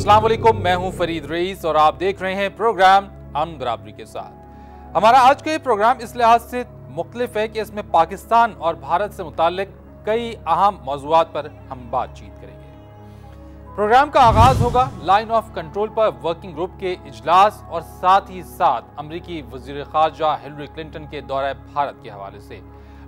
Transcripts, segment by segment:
अस्सलाम वालेकुम, मैं हूं फरीद रईस और आप देख रहे हैं प्रोग्राम अमन बराबरी के साथ। हमारा आज का ये प्रोग्राम इस लिहाज से मुख्तलिफ है कि इसमें पाकिस्तान और भारत से मुताल्लिक कई अहम मौज़ूआत पर हम बातचीत करेंगे। प्रोग्राम का आगाज होगा लाइन ऑफ कंट्रोल पर वर्किंग ग्रुप के इजलास और साथ ही साथ अमरीकी वज़ीर ख़ारजा हिलरी क्लिंटन के दौरे भारत के हवाले से,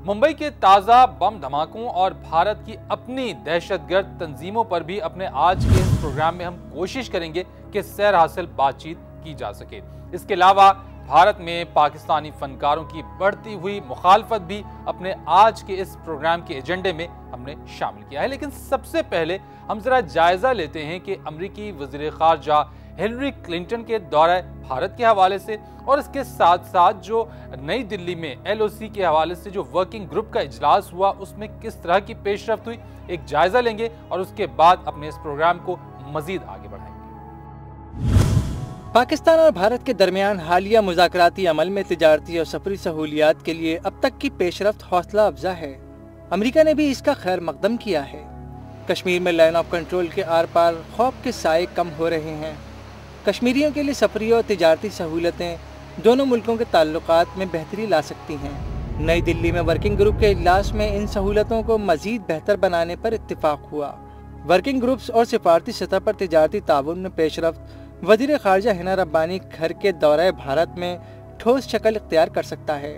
मुंबई के ताज़ा बम धमाकों और भारत की अपनी दहशतगर्द तंजीमों पर भी अपने आज के इस प्रोग्राम में हम कोशिश करेंगे कि सैर हासिल बातचीत की जा सके। इसके अलावा भारत में पाकिस्तानी फनकारों की बढ़ती हुई मुखालफत भी अपने आज के इस प्रोग्राम के एजेंडे में हमने शामिल किया है। लेकिन सबसे पहले हम जरा जायजा लेते हैं कि अमरीकी वज़ीर ख़ारजा हिलरी क्लिंटन के दौरे भारत के हवाले से और इसके साथ साथ जो नई दिल्ली में LOC के हवाले से जो वर्किंग ग्रुप का इजलास हुआ उसमें किस तरह की पेशरफ्त हुई, एक जायजा लेंगे और उसके बाद अपने इस प्रोग्राम को मजीद आगे बढ़ाएंगे। पाकिस्तान और भारत के दरमियान हालिया मुज़ाकराती अमल में तिजारती और सफरी सहूलियात के लिए अब तक की पेशरफ्त हौसला अफजा है। अमरीका ने भी इसका खैर मकदम किया है। कश्मीर में लाइन ऑफ कंट्रोल के आर पार खौफ के साए कम हो रहे हैं। कश्मीरियों के लिए सफरी और तिजारती सहूलतें दोनों मुल्कों के ताल्लुकात में बेहतरी ला सकती हैं। नई दिल्ली में वर्किंग ग्रुप के इजलास में इन सहूलतों को मजीद बेहतर बनाने पर इत्तिफाक हुआ। वर्किंग ग्रुप्स और सिफारती सतह पर तिजारती ताउन में पेशरफ्त वज़ीर ख़ारजा हिना रब्बानी घर के दौरे भारत में ठोस शक्ल इख्तियार कर सकता है।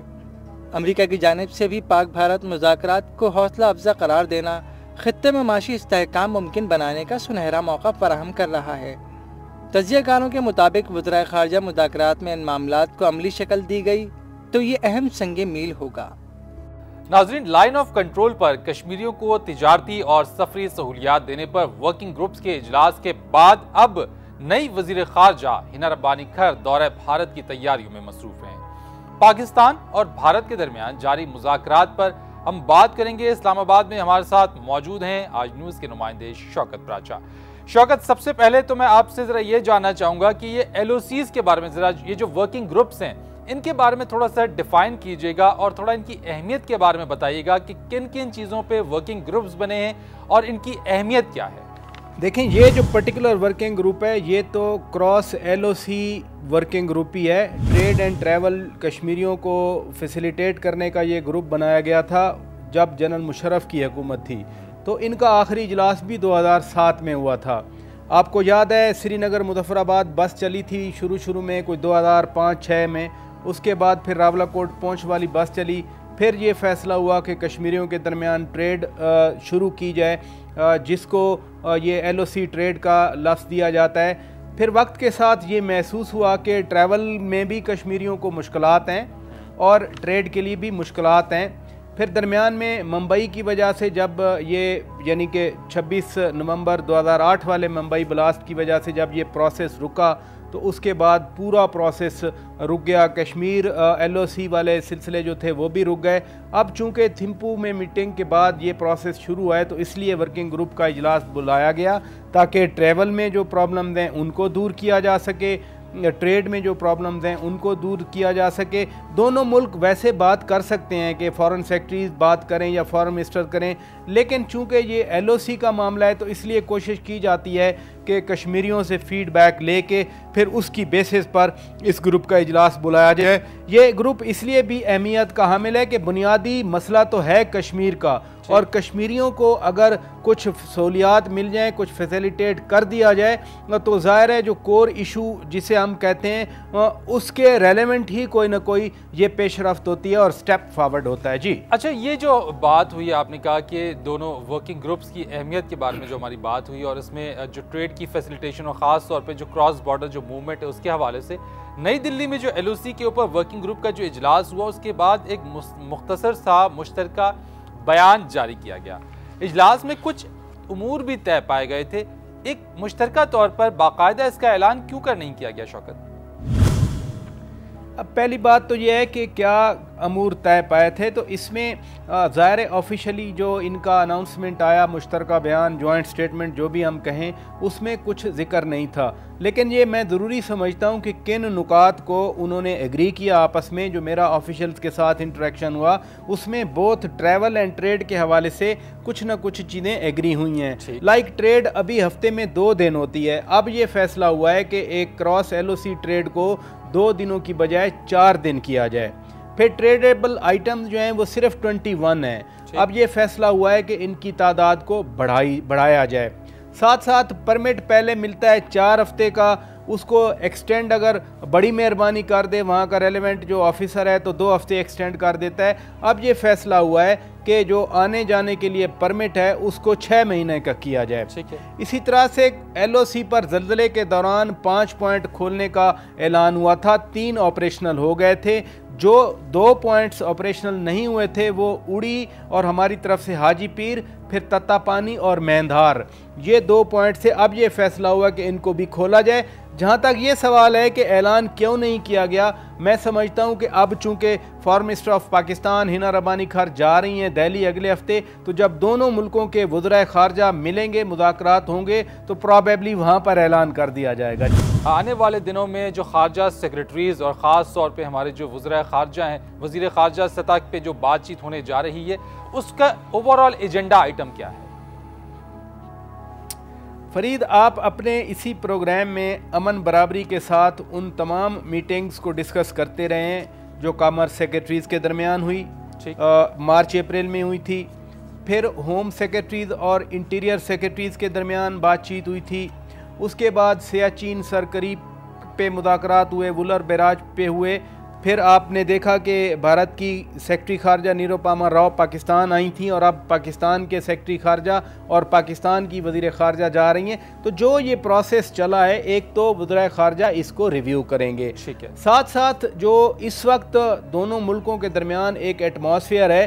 अमरीका की जानिब से भी पाक भारत मुज़ाकरात को हौसला अफजा करार देना खित्ते में माशी इस्तेहकाम मुमकिन बनाने का सुनहरा मौका फराहम कर रहा है। तज्ज़ियाकारों के मुताबिक वज़ीर ख़ारजा मुज़ाकरात में इन मामलात को अमली शक्ल दी गई तो ये अहम संगे मील होगा। नाज़रीन, लाइन ऑफ कंट्रोल पर कश्मीरियों को तिजारती और सफरी सहूलियात देने पर वर्किंग ग्रुप्स के इजलास के बाद अब नई वज़ीर ख़ारजा हिना रब्बानी घर दौरे भारत की तैयारियों में मसरूफ़ हैं। पाकिस्तान और भारत के दरमियान जारी मुज़ाकरात पर हम बात करेंगे। इस्लामाबाद में हमारे साथ मौजूद हैं आज न्यूज़ के नुमाइंदे शौकत प्राचा। शौकत, सबसे पहले तो मैं आपसे ज़रा ये जानना चाहूँगा कि ये LOCs के बारे में ज़रा, ये जो वर्किंग ग्रुप्स हैं इनके बारे में थोड़ा सा डिफ़ाइन कीजिएगा और थोड़ा इनकी अहमियत के बारे में बताइएगा कि किन किन चीज़ों पे वर्किंग ग्रुप्स बने हैं और इनकी अहमियत क्या है। देखें, ये जो पर्टिकुलर वर्किंग ग्रुप है ये तो क्रॉस LOC वर्किंग ग्रुप ही है। ट्रेड एंड ट्रैवल कश्मीरियों को फैसिलिटेट करने का ये ग्रुप बनाया गया था जब जनरल मुशर्रफ की हुकूमत थी। तो इनका आखिरी इजलास भी 2007 में हुआ था। आपको याद है श्रीनगर मुजफ्फराबाद बस चली थी शुरू में कोई 2005-06 में, उसके बाद फिर रावलाकोट पहुँच वाली बस चली। फिर ये फ़ैसला हुआ कि कश्मीरियों के दरमियान ट्रेड शुरू की जाए, जिसको ये LOC ट्रेड का लफ्ज़ दिया जाता है। फिर वक्त के साथ ये महसूस हुआ कि ट्रैवल में भी कश्मीरियों को मुश्किलात हैं और ट्रेड के लिए भी मुश्किलात हैं। फिर दरमियान में मुंबई की वजह से जब ये यानी कि 26 नवंबर 2008 वाले मुंबई ब्लास्ट की वजह से जब ये प्रोसेस रुका तो उसके बाद पूरा प्रोसेस रुक गया। कश्मीर LOC वाले सिलसिले जो थे वो भी रुक गए। अब चूँकि थिम्पू में मीटिंग के बाद ये प्रोसेस शुरू हुआ है तो इसलिए वर्किंग ग्रुप का इजलास बुलाया गया ताकि ट्रैवल में जो प्रॉब्लम्स हैं उनको दूर किया जा सके, ट्रेड में जो प्रॉब्लम्स हैं उनको दूर किया जा सके। दोनों मुल्क वैसे बात कर सकते हैं कि फॉरेन सेक्रेटरीज बात करें या फॉरेन मिनिस्टर करें, लेकिन चूंकि ये LOC का मामला है तो इसलिए कोशिश की जाती है कि कश्मीरियों से फीडबैक लेके फिर उसकी बेसिस पर इस ग्रुप का इजलास बुलाया जाए। ये ग्रुप इसलिए भी अहमियत का हामिल है कि बुनियादी मसला तो है कश्मीर का, और कश्मीरियों को अगर कुछ सहूलियात मिल जाएँ, कुछ फैसिलिटेट कर दिया जाए तो ज़ाहिर है जो कोर इशू जिसे हम कहते हैं उसके रेलेवेंट ही कोई ना कोई ये पेशरफ्त होती है और स्टेप फॉरवर्ड होता है। जी अच्छा, ये जो बात हुई आपने कहा कि दोनों वर्किंग ग्रुप्स की अहमियत के बारे में जो हमारी बात हुई और इसमें जो ट्रेड की फैसिलिटेशन और ख़ास तौर पे जो क्रॉस बॉर्डर जो मूवमेंट है उसके हवाले से नई दिल्ली में जो LOC के ऊपर वर्किंग ग्रुप का जो इजलास हुआ उसके बाद एक मुख्तसर सा मुश्तरका बयान जारी किया गया। इजलास में कुछ उमूर भी तय पाए गए थे। एक मुश्तरका तौर पर बाकायदा इसका ऐलान क्यों कर नहीं किया गया शौकत? اب پہلی بات تو یہ ہے کہ کیا امور طے پائے تھے، تو اس میں ظاہر آفیشلی جو ان کا اناؤنسمنٹ آیا، مشترکہ بیان، جوائنٹ سٹیٹمنٹ جو بھی ہم کہیں، اس میں کچھ ذکر نہیں تھا، لیکن یہ میں ضروری سمجھتا ہوں کہ کن نکات کو انہوں نے ایگری کیا آپس میں، جو میرا آفیشلز کے ساتھ انٹریکشن ہوا اس میں بوتھ ٹریول اینڈ ٹریڈ کے حوالے سے کچھ نہ کچھ چیزیں ایگری ہوئی ہیں۔ لائک ٹریڈ ابھی ہفتے میں 2 دن ہوتی ہے، اب یہ فیصلہ ہوا ہے کہ ایک کراس LOC ٹریڈ کو 2 دنوں کی بجائے 4 دن کیا جائے۔ پھر ٹریڈیبل آئٹمز جو ہیں وہ صرف 21 ہیں، اب یہ فیصلہ ہوا ہے کہ ان کی تعداد کو بڑھایا جائے۔ ساتھ ساتھ پرمٹ پہلے ملتا ہے 4 ہفتے کا، اس کو ایکسٹینڈ اگر بڑی مہربانی کر دے وہاں کا ریلیونٹ جو آفیسر ہے تو 2 ہفتے ایکسٹینڈ کر دیتا ہے۔ اب یہ فیصلہ ہوا ہے کہ جو آنے جانے کے لیے پرمٹ ہے اس کو 6 مہینے کا کیا جائے۔ اسی طرح سے LOC پر زلزلے کے دوران 5 پوائنٹ کھولنے کا اعلان ہوا تھا، 3 آپریشنل ہو گئے تھے، جو 2 پوائنٹس آپریشنل نہیں ہوئے تھے وہ اڑی اور ہماری طرف سے حاجی پیر، پھر تتا پانی اور مہندار، یہ 2 پوائنٹ سے اب یہ فیصلہ ہوا کہ ان کو بھی کھولا جائے۔ جہاں تک یہ سوال ہے کہ اعلان کیوں نہیں کیا گیا، میں سمجھتا ہوں کہ اب چونکہ فارن منسٹر آف پاکستان ہنا ربانی خیر جا رہی ہیں دہلی اگلے ہفتے، تو جب دونوں ملکوں کے وزرائے خارجہ ملیں گے، مذاکرات ہوں گے، تو پرابیبلی وہاں پر اعلان کر دیا جائے گا۔ آنے والے دنوں میں جو خارجہ سیکریٹریز اور خاص طور پہ ہمارے جو وزرائے خارجہ ہیں، وزیر خارجہ سطح پہ جو بات چیت ہونے جا رہی ہے، اس کا اوورآل ایجنڈا آئٹم کیا ہے؟ فرید، آپ اپنے اسی پروگرام میں امن برابری کے ساتھ ان تمام میٹنگز کو ڈسکس کرتے رہے ہیں جو کامرس سیکریٹریز کے درمیان ہوئی، مارچ اپریل میں ہوئی تھی، پھر ہوم سیکریٹریز اور انٹیریئر سیکریٹریز کے درمیان بات چیت ہوئی تھی، اس کے بعد سیاچین سرکری پہ مذاکرات ہوئے، وولر بیراج پہ ہوئے، پھر آپ نے دیکھا کہ بھارت کی سیکرٹری خارجہ نیروپاما راؤ پاکستان آئی تھیں، اور اب پاکستان کے سیکرٹری خارجہ اور پاکستان کی وزیر خارجہ جا رہی ہیں۔ تو جو یہ پروسیس چلا ہے، ایک تو وزرائے خارجہ اس کو ریویو کریں گے، ساتھ ساتھ جو اس وقت دونوں ملکوں کے درمیان ایک ایٹماسفیئر ہے،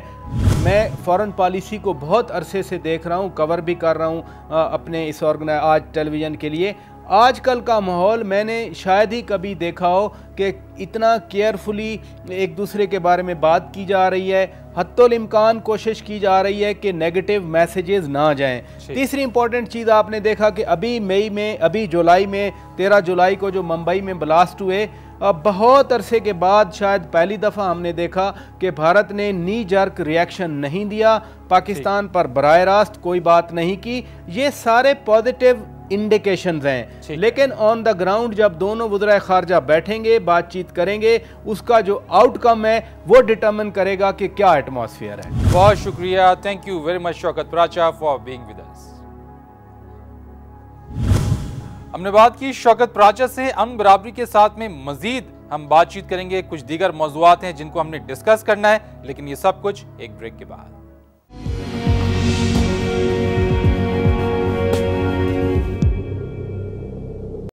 میں فارن پالیسی کو بہت عرصے سے دیکھ رہا ہوں، کور بھی کر رہا ہوں اپنے اس آج ٹیلی ویژن کے لیے۔ آج کل کا ماحول میں نے شاید ہی کبھی دیکھا ہو کہ اتنا کیئرفلی ایک دوسرے کے بارے میں بات کی جا رہی ہے، حتی الامکان کوشش کی جا رہی ہے کہ نیگیٹو میسیجز نہ جائیں۔ تیسری امپورٹنٹ چیز آپ نے دیکھا کہ ابھی جولائی میں 13 جولائی کو جو ممبئی میں بلاسٹ ہوئے، بہت عرصے کے بعد شاید پہلی دفعہ ہم نے دیکھا کہ بھارت نے نی جرک ریاکشن نہیں دیا، پاکستان پر براہ راست کوئی بات نہیں کی۔ یہ سارے پازیٹیو انڈیکیشنز ہیں، لیکن آن دا گراؤنڈ جب دونوں وزرائے خارجہ بیٹھیں گے، بات چیت کریں گے، اس کا جو آؤٹ کم ہے وہ ڈٹرمن کرے گا کہ کیا ایٹماسفیئر ہے۔ بہت شکریہ، thank you very much Shaukat Paracha for being with us. ہم نے بات کی شوکت پراچا سے، امن برابری کے ساتھ میں مزید ہم بات چیت کریں گے، کچھ دیگر موضوعات ہیں جن کو ہم نے ڈسکس کرنا ہے، لیکن یہ سب کچھ ایک بریک کے بعد۔